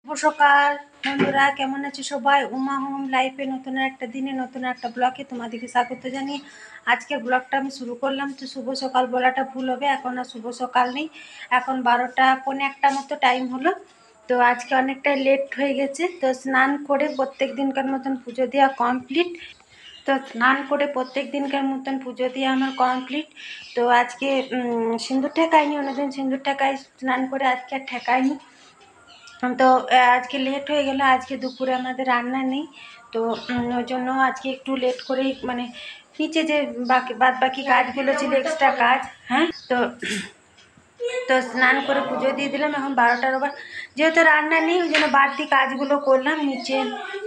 শুভ সকাল বন্ধুরা, কেমন আছো সবাই? উমা হোম লাইফে নতুন একটা দিনে নতুন একটা ব্লগে তোমাদেরকে স্বাগত জানিয়ে আজকের ব্লগটা আমি শুরু করলাম। তো শুভ সকাল বলাটা ভুল হবে, এখন আর শুভ সকাল নেই, এখন 12টা পৌনে একটা মতো টাইম হলো। তো আজকে অনেকটাই লেট হয়ে গেছে। তো স্নান করে প্রত্যেক দিনকার মতন পুজো দেওয়া কমপ্লিট। তো স্নান করে প্রত্যেক দিনকার মতন পুজো দিয়ে আমার কমপ্লিট। তো আজকে সিঁদুর ঠেকাইনি, অন্যদিন সিঁদুর ঠেকাই, স্নান করে আজকে আর ঠেকাইনি। তো আজকে লেট হয়ে গেল, আজকে দুপুরে আমাদের রান্না নেই। তো ওই জন্য আজকে একটু লেট করেই মানে নিচে যে বাদ বাকি কাজগুলো ছিল, এক্সট্রা কাজ, হ্যাঁ, তো স্নান করে পুজো দিয়ে দিলাম। এখন 12টার ওপর যেহেতু রান্না নেই, ওই জন্য বাড়তি কাজগুলো করলাম। নিচে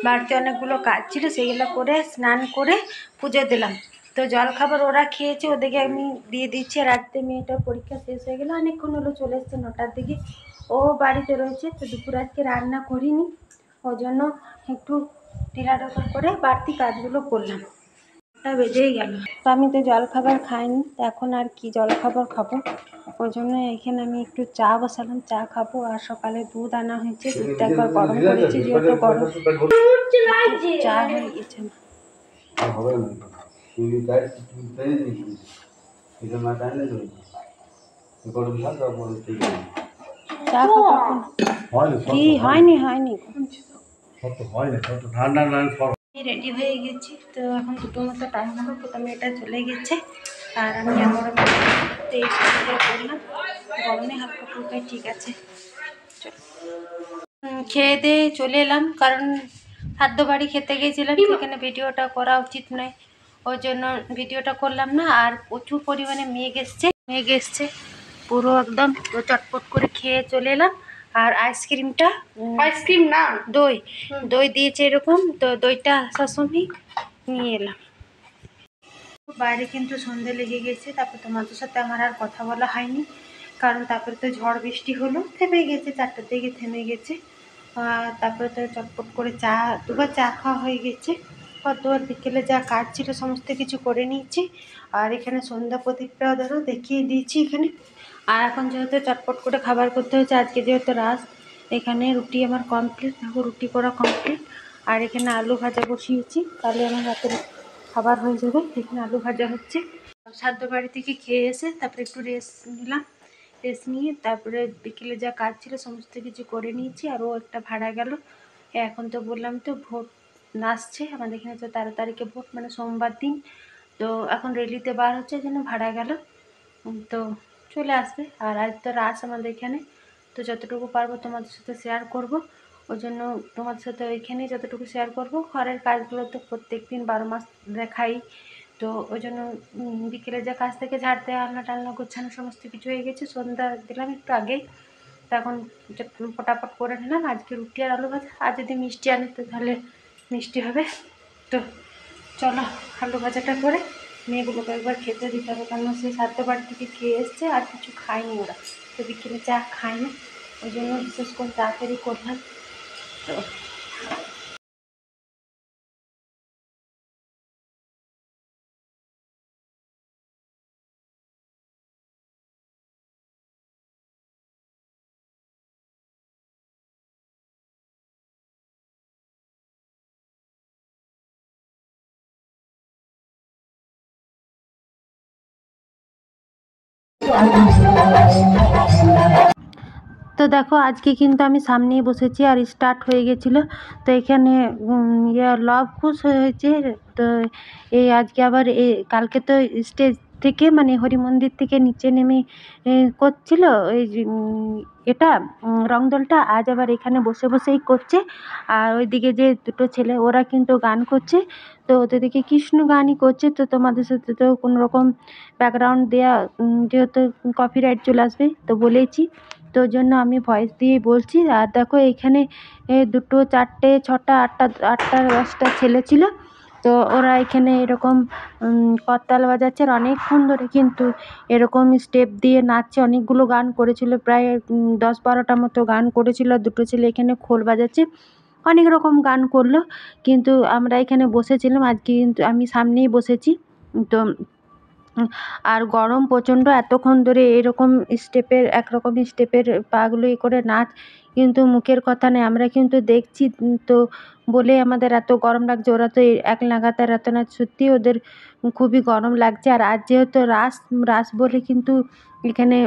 বাড়তি অনেকগুলো কাজ ছিল, সেগুলো করে স্নান করে পুজো দিলাম। তো জলখাবার ওরা খেয়েছে, ওদেরকে আমি দিয়ে দিচ্ছি। রাত্রে মেয়েটার পরীক্ষা শেষ হয়ে গেলো, অনেকক্ষণ হলো, চলে এসছে 9টার দিকে, ও বাড়িতে রয়েছে। তো দুপুর আজকে রান্না করিনি, ওই জন্য একটু ঢিলাঢালা করে বাড়তি কাজগুলো করলাম। বেজেই গেল। তো আমি তো জলখাবার খাইনি, তো এখন আর কি জলখাবার খাবো, ওই জন্য এখানে আমি একটু চা বসালাম, চা খাবো। আর সকালে দুধ আনা হয়েছে, দুধটা একবার গরম করেছি, যেহেতু গরম চা হয়ে গেছে না। চা কি হয়নি রেডি হয়ে গেছি। তো এখন 2টো মতো টাইম হলো, তো মেয়েটা চলে গেছে আর আমি আমার এই করলাম। গরমে হালকা ফুলকা ঠিক আছে। খেয়ে দিয়ে চলে এলাম, কারণ খাদ্য বাড়ি খেতে গিয়েছিলাম, সেখানে ভিডিওটা করা উচিত নয়, ওই জন্য ভিডিওটা করলাম না। আর প্রচুর পরিমাণে মেঘ এসছে পুরো একদম। তো চটপট করে খেয়ে চলে এলাম। আর আইসক্রিম না, দই দিয়েছে এরকম, তো দইটা আসার সময় নিয়ে এলাম। বাইরে কিন্তু সন্ধে লেগে গেছে, তারপর তোমাদের সাথে আমার আর কথা বলা হয়নি, কারণ তারপরে তো ঝড় বৃষ্টি হলো, থেমে গেছে, 4টার দিকে থেমে গেছে। তারপরে তো চটপট করে দুবার চা খাওয়া হয়ে গেছে। দুবার বিকেলে যা কাজ ছিল সমস্ত কিছু করে নিয়েছি। আর এখানে সন্ধ্যা প্রদীপটাও ধরো দেখিয়ে দিয়েছি এখানে। আর এখন যেহেতু চটপট করে খাবার করতে হচ্ছে, আজকে যেহেতু রাত, এখানে রুটি আমার কমপ্লিট, দেখো রুটি করা কমপ্লিট। আর এখানে আলু ভাজা বসিয়েছি, তাহলে আমার রাতের খাবার হয়ে যাবে। এখানে আলু ভাজা হচ্ছে। সাধ্য বাড়ি থেকে খেয়ে এসে তারপরে একটু রেস্ট নিলাম, রেস্ট নিয়ে তারপরে বিকেলে যা কাজ ছিল সমস্ত কিছু করে নিয়েছি। আর ও একটা ভাড়া গেল। এখন তো বললাম তো ভোট আসছে আমাদের এখানে, তো 13 তারিখে ভোট, মানে সোমবার দিন। তো এখন রেলিতে বার হচ্ছে, জন্য ভাড়া গেল, তো চলে আসবে। আর আজ তো রাস আমাদের এখানে, তো যতটুকু পারবো তোমাদের সাথে শেয়ার করব, ওই জন্য তোমাদের সাথে ওইখানে যতটুকু শেয়ার করব। ঘরের কাজগুলো তো প্রত্যেক দিন 12 মাস দেখাই, তো ওই জন্য বিকেলে যা কাজ থেকে ঝাড় দেওয়া, আলনা টালনা গোছানো সমস্ত কিছু হয়ে গেছে। সন্ধ্যা দিলাম একটু আগেই, তো এখন ফটাফট করে নিলাম। আজকে রুটি আর আলু ভাজা, আর যদি মিষ্টি আনে তো তাহলে মিষ্টি হবে। তো চলো আলু ভাজাটা করে মেয়েগুলোকে একবার খেতে দিতে হবে, কারণ সে সাধ্য বাড়ি থেকে খেয়ে এসছে, আর কিছু খায়নি ওরা, তো বিকেলে চা খায়নি, ওই জন্য বিশেষ করে তাড়াতাড়ি করলাম। তো তো দেখো আজকে কিন্তু আমি সামনেই বসেছি, আর স্টার্ট হয়ে গেছিলো। তো এখানে লব কুশ হয়েছে। তো এই আজকে আবার কালকে তো স্টেজ থেকে, মানে হরি মন্দির থেকে নিচে নেমে করছিল এই এটা রংদোলটা, আজ আবার এখানে বসে বসেই করছে। আর ওইদিকে যে দুটো ছেলে, ওরা কিন্তু গান করছে, তো ওদেরকে কৃষ্ণ গানই করছে। তো তোমাদের সাথে তো কোনো রকম ব্যাকগ্রাউন্ড দেওয়া, যেহেতু কপিরাইট চলে আসবে, তো বলেইছি, তো ওই জন্য আমি ভয়েস দিয়েই বলছি। আর দেখো এইখানে 2, 4, 6, 8, 10টা ছেলে ছিল, তো ওরা এখানে এরকম করতাল বাজাচ্ছে, আর অনেকক্ষণ ধরে কিন্তু এরকম স্টেপ দিয়ে নাচছে। অনেকগুলো গান করেছিল, প্রায় 10-12টা মতো গান করেছিল। 2টো ছেলে এখানে খোল বাজাচ্ছে, অনেক রকম গান করলো। কিন্তু আমরা এখানে বসেছিলাম, আজকে কিন্তু আমি সামনেই বসেছি। তো আর গরম প্রচণ্ড, এতক্ষণ ধরে এরকম স্টেপের একরকম স্টেপের পাগুলো করে নাচ, কিন্তু মুখের কথা নেই, আমরা কিন্তু দেখছি তো বলে আমাদের এত গরম লাগছে। ওরা তো এক লাগাতার এত নাচ, সত্যি ওদের খুবই গরম লাগছে। আর আজ যেহেতু রাস রাস বলে কিন্তু এখানে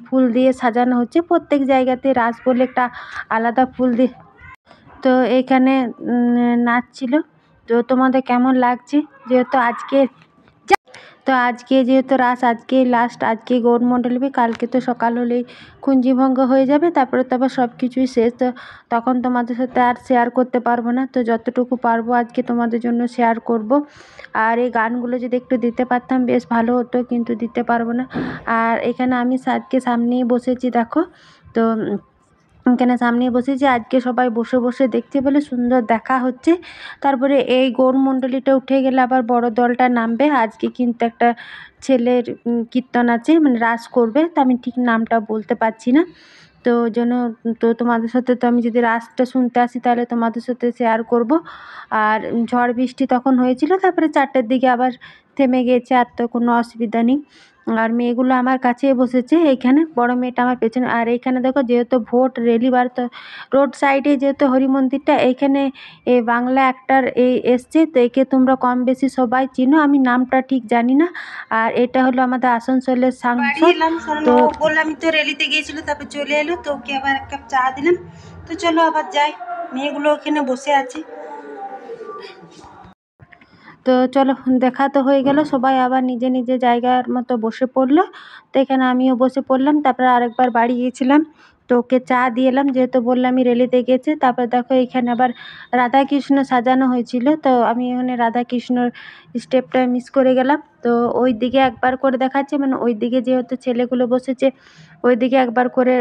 ফুল দিয়ে সাজানো হচ্ছে, প্রত্যেক জায়গাতে রাস বলে একটা আলাদা ফুল দিয়ে। তো এইখানে নাচ ছিল। তো তোমাদের কেমন লাগছে? যেহেতু আজকে যেহেতু রাস, আজকে লাস্ট, আজকে গৌরমণ্ডলী, কালকে তো সকাল হলেই কুঞ্জিভঙ্গ হয়ে যাবে, তারপরে সব কিছুই শেষ। তো তখন তোমাদের সাথে আর শেয়ার করতে পারবো না, তো যতটুকু পারবো আজকে তোমাদের জন্য শেয়ার করব। আর এই গানগুলো যদি একটু দিতে পারতাম বেশ ভালো হতো, কিন্তু দিতে পারবো না। আর এখানে আমি আজকে সামনেই বসেছি, দেখো। তো এখানে সামনেই বসেছি, আজকে সবাই বসে বসে দেখছে বলে সুন্দর দেখা হচ্ছে। তারপরে এই গৌরমণ্ডলীটা উঠে গেলে আবার বড় দলটা নামবে। আজকে কিন্তু একটা ছেলের কীর্তন আছে, মানে রাস করবে, তো আমি ঠিক নামটা বলতে পারছি না। তো ওই জন্য তো তোমাদের সাথে, তো আমি যদি রাসটা শুনতে আসি তাহলে তোমাদের সাথে শেয়ার করব। আর ঝড় বৃষ্টি তখন হয়েছিল, তারপরে 4টের দিকে আবার থেমে গিয়েছে, আর তো কোনো অসুবিধা নেই। আর মেয়েগুলো আমার কাছেই বসেছে, এইখানে বড় মেয়েটা আমার পেছনে। আর এইখানে দেখো, যেহেতু ভোট রেলিবার, তো রোড সাইডে যেহেতু হরি মন্দিরটা, এইখানে এই বাংলা অ্যাক্টর এসছে, তো একে তোমরা কম বেশি সবাই চিনো, আমি নামটা ঠিক জানি না। আর এটা হলো আমাদের আসানসোলের সাংসদ। তো বললাম, আমি তো রেলিতে গিয়েছিল, তারপর চলে এলো, তো ওকে আবার এক কাপ চা দিলাম। তো চলো আবার যাই, মেয়েগুলো ওখানে বসে আছে। তো চলো, দেখা তো হয়ে গেল, সবাই আবার নিজে নিজে জায়গার মতো বসে পড়লো। তো এখানে আমিও বসে পড়লাম। তারপরে আরেকবার বাড়ি গিয়েছিলাম, তো ওকে চা দিয়ে এলাম, যেহেতু বললাম আমি রেলিতে গেছে। তারপর দেখো এখানে আবার রাধাকৃষ্ণ সাজানো হয়েছিল, তো আমি এখানে রাধাকৃষ্ণর স্টেপটা মিস করে গেলাম। তো ওই দিকে একবার করে দেখাচ্ছে, মানে ওই দিকে যেহেতু ছেলেগুলো বসেছে, ওই দিকে একবার করে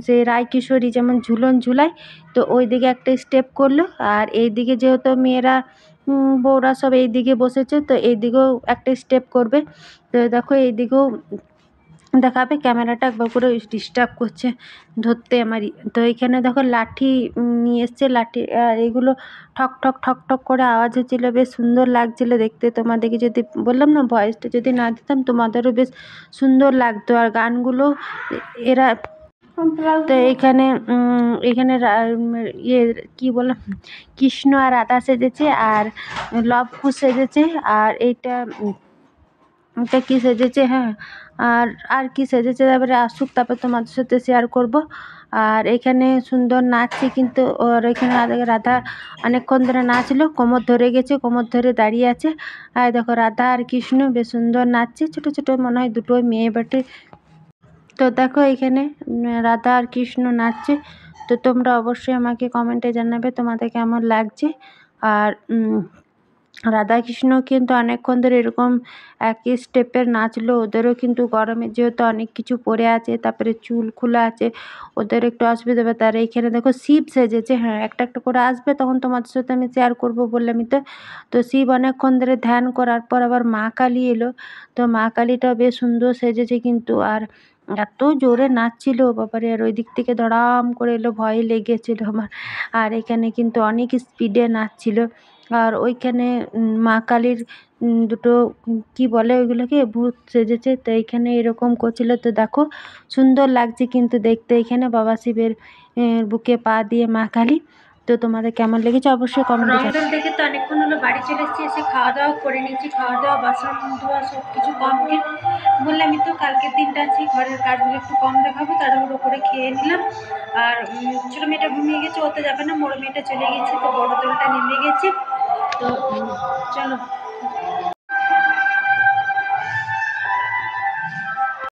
সেই রায়কিশোরী যেমন ঝুলন ঝুলায়, তো ওই দিকে একটা স্টেপ করলো। আর এই দিকে যেহেতু মেয়েরা বউরা সব এই দিকে বসেছে, তো এই দিকেও একটা স্টেপ করবে। তো দেখো এই দিকেও দেখাবে, ক্যামেরাটা একবার করে ডিস্টার্ব করছে ধরতে আমারই। তো এইখানে দেখো লাঠি নিয়ে এসছে, লাঠি, আর এগুলো ঠক ঠক ঠক ঠক করে আওয়াজ হচ্ছিল, বেশ সুন্দর লাগছিল দেখতে। তোমাদেরকে যদি বললাম না, ভয়েসটা যদি না দিতাম তোমাদেরও বেশ সুন্দর লাগতো। আর গানগুলো এরা, তো এইখানে ইয়ে কী বললাম, কৃষ্ণ আর রাধা সেজেছে, আর লব কুশ সেজেছে, আর এইটা এটা কী সেজেছে, হ্যাঁ, আর কি সেজেছে, তারপরে আসুক, তারপর তোমাদের সাথে শেয়ার করব। আর এখানে সুন্দর নাচছে কিন্তু, ওর এখানে রাধা অনেকক্ষণ ধরে নাচলো, কোমর ধরে গেছে, কোমর ধরে দাঁড়িয়ে আছে। আর দেখো রাধা আর কৃষ্ণ বেশ সুন্দর নাচছে, ছোটো ছোটো মনে হয় দুটো মেয়ে বটে। তো দেখো এখানে রাধা আর কৃষ্ণ নাচছে। তো তোমরা অবশ্যই আমাকে কমেন্টে জানাবে তোমাদের কেমন লাগছে। আর রাধাকৃষ্ণ কিন্তু অনেকক্ষণ ধরে এরকম একই স্টেপের নাচলো, ওদেরও কিন্তু গরমে যেহেতু অনেক কিছু পরে আছে, তারপরে চুল খোলা আছে, ওদের একটু অসুবিধা হবে। তার এইখানে দেখো শিব সেজেছে, হ্যাঁ একটা একটা করে আসবে, তখন তোমাদের সাথে আমি শেয়ার করবো বললামই তো। তো শিব অনেকক্ষণ ধরে ধ্যান করার পর আবার মা কালী এলো, তো মা কালীটাও বেশ সুন্দর সেজেছে কিন্তু। আর এত জোরে নাচছিল বাবারে, আর ওই দিক থেকে ধড়াম করে এলো, ভয় লেগেছিল আমার। আর এখানে কিন্তু অনেক স্পিডে নাচছিল। আর ওইখানে মা কালীর দুটো কি বলে ওইগুলোকে, ভূত সেজেছে, তো এইখানে এরকম করছিল। তো দেখো সুন্দর লাগছে কিন্তু দেখতে, এখানে বাবা শিবের বুকে পা দিয়ে মা কালী। তো তোমাদের কেমন লেগেছে অবশ্যই কমেন্টে জানাও। রংদল দেখে তো অনেকক্ষণ হলো বাড়ি চলে এসেছি, এসে খাওয়া দাওয়া করে নিয়েছি, খাওয়া দাওয়া বাসন ধোয়া সব কিছু কমপ্লিট। বললামই তো কালকের দিনটা আছে, ঘরের কাজগুলো একটু কম দেখাবো, তাড়াহুড়ো করে খেয়ে নিলাম। আর ছোটো মেয়েটা ঘুমিয়ে গেছে, ওতে যাবে না, বড় মেয়েটা চলে গেছে, তো বড় দলটা নেমে গেছে। তো চলো।